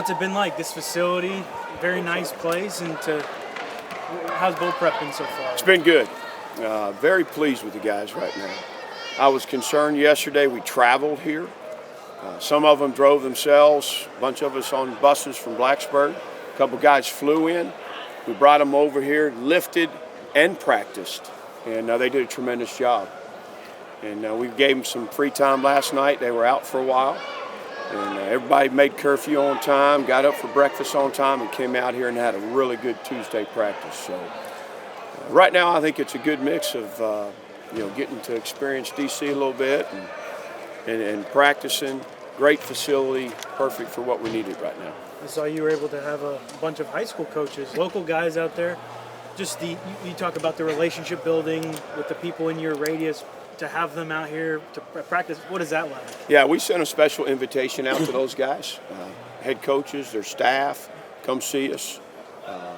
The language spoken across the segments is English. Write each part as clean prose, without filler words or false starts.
What's it been like, this facility? Very nice place, and how's bowl prep been so far? It's been good. Very pleased with the guys right now. I was concerned yesterday. We traveled here. Some of them drove themselves. A bunch of us on buses from Blacksburg. A couple guys flew in. We brought them over here, lifted and practiced, and they did a tremendous job. And we gave them some free time last night. They were out for a while. And everybody made curfew on time, got up for breakfast on time, and came out here and had a really good Tuesday practice. So right now I think it's a good mix of getting to experience DC a little bit and practicing. Great facility, perfect for what we needed right now. I saw you were able to have a bunch of high school coaches, local guys out there. Just you talk about the relationship building with the people in your radius. To have them out here to practice, what is that like? Yeah, we sent a special invitation out to those guys, head coaches, their staff, come see us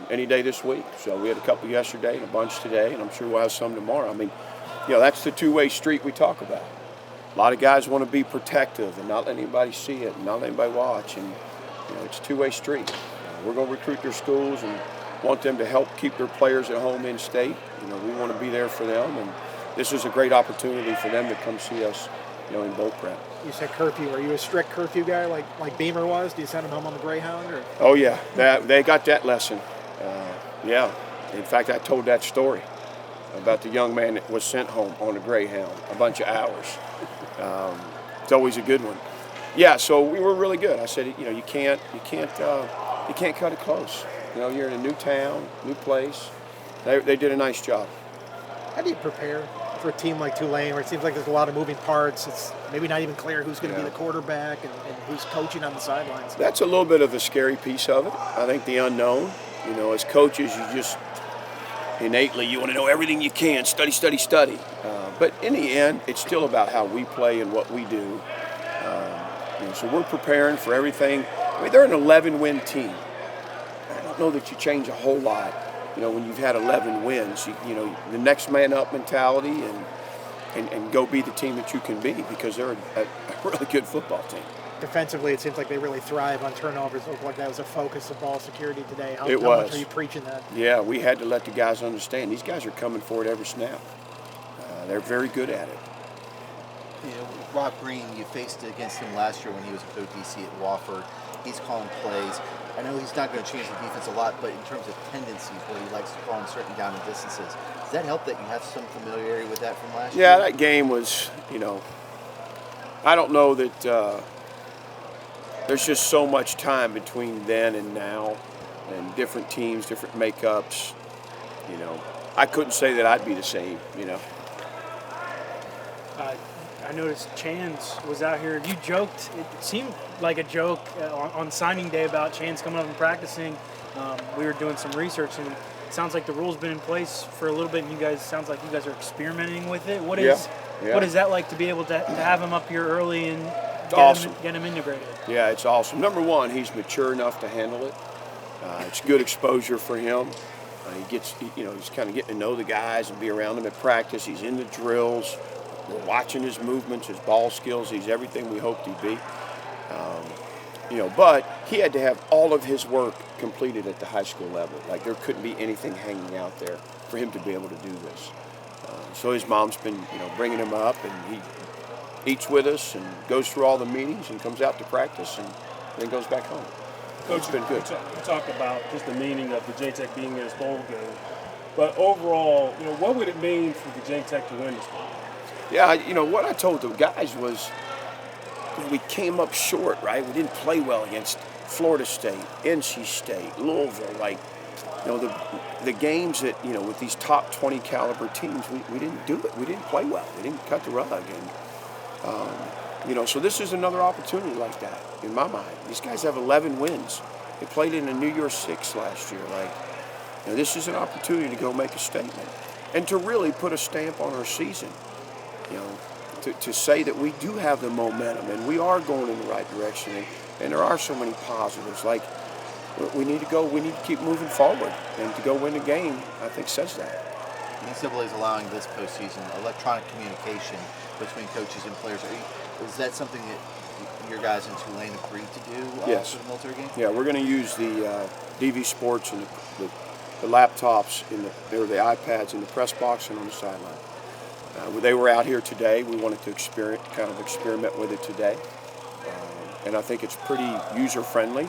any day this week. So we had a couple yesterday and a bunch today, and I'm sure we'll have some tomorrow. I mean, that's the two-way street we talk about. A lot of guys want to be protective and not let anybody see it and not let anybody watch, and it's a two-way street. We're going to recruit their schools and want them to help keep their players at home in state. We want to be there for them, and this is a great opportunity for them to come see us, in bowl prep. You said curfew. Are you a strict curfew guy like Beamer was? Do you send them home on the Greyhound? Or? Oh, yeah. They got that lesson. Yeah. In fact, I told that story about the young man that was sent home on a Greyhound, a bunch of hours. It's always a good one. Yeah, so we were really good. I said, you can't cut it close. You're in a new town, new place. They did a nice job. How do you prepare for a team like Tulane, where it seems like there's a lot of moving parts? It's maybe not even clear who's going to be the quarterback and who's coaching on the sidelines. That's a little bit of the scary piece of it. I think the unknown. As coaches, you just innately you want to know everything you can, study. But in the end, it's still about how we play and what we do. So we're preparing for everything. I mean, they're an 11-win team. I don't know that you change a whole lot. When you've had 11 wins, the next man up mentality and go be the team that you can be, because they're a really good football team. Defensively, it seems like they really thrive on turnovers. It looked like that was a focus of ball security today. How much are you preaching that? Yeah, we had to let the guys understand. These guys are coming for it every snap. They're very good at it. Rob Green, you faced against him last year when he was ODC at Wofford. He's calling plays. I know he's not going to change the defense a lot, but in terms of tendencies, what he likes to call in certain down and distances, does that help that you have some familiarity with that from last year? Yeah, that game was, I don't know that there's just so much time between then and now, and different teams, different makeups. I couldn't say that I'd be the same, I noticed Chance was out here. You joked, it seemed like a joke on signing day about Chance coming up and practicing. We were doing some research, and it sounds like the rule's been in place for a little bit, and sounds like you guys are experimenting with it. What is that like to be able to have him up here early and get him integrated? Yeah, it's awesome. Number one, he's mature enough to handle it. It's good exposure for him. He's kind of getting to know the guys and be around them at practice. He's in the drills. We're watching his movements, his ball skills. He's everything we hoped he'd be. But he had to have all of his work completed at the high school level. Like, there couldn't be anything hanging out there for him to be able to do this. So his mom's been, bringing him up, and he eats with us and goes through all the meetings and comes out to practice and then goes back home. Coach, it's been good. You talked about just the meaning of the J-Tech being in this bowl game. But overall, what would it mean for the J-Tech to win this game? Yeah, what I told the guys was we came up short, right? We didn't play well against Florida State, NC State, Louisville. The games that, with these top 20 caliber teams, we didn't do it. We didn't play well. We didn't cut the rug. And, so this is another opportunity like that, in my mind. These guys have 11 wins. They played in a New Year's Six last year. This is an opportunity to go make a statement and to really put a stamp on our season. To say that we do have the momentum and we are going in the right direction, and there are so many positives. We need to keep moving forward, and to go win the game, I think, says that. The NCAA is allowing this postseason electronic communication between coaches and players. Is that something that your guys in Tulane agreed to do Yes. for the military game? Yeah, we're going to use the DV Sports and the laptops or the iPads in the press box and on the sideline. They were out here today. We wanted to experiment with it today, and I think it's pretty user friendly.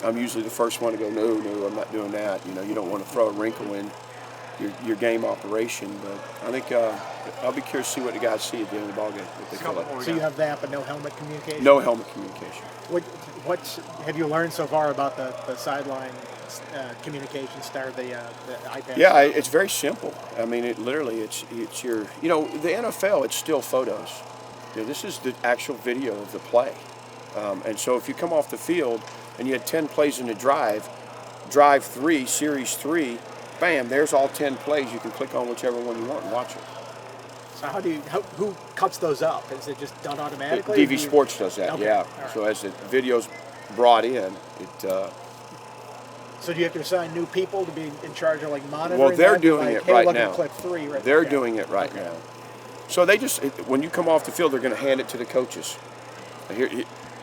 I'm usually the first one to go, no, I'm not doing that. You know, you don't want to throw a wrinkle in your game operation, but I think I'll be curious to see what the guys see at the end of the ballgame. What they feel like. So you have that, but no helmet communication. No helmet communication. What have you learned so far about the sideline communication style, the iPad? Yeah, it's very simple. I mean, it's your, the NFL, it's still photos. This is the actual video of the play. And so if you come off the field and you had 10 plays in the drive 3, series 3, bam, there's all 10 plays. You can click on whichever one you want and watch it. So who cuts those up? Is it just done automatically? DV Sports does that, Okay. yeah. Right. So as the video's brought in, So do you have to assign new people to be in charge of monitoring? well, they're that? doing Like, it hey, right look now. at clip 3 right They're there. doing it right now. So they when you come off the field, they're going to hand it to the coaches.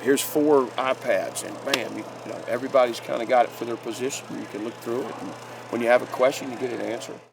Here's 4 iPads, and bam, everybody's kind of got it for their position. You can look through it, and when you have a question, you get an answer.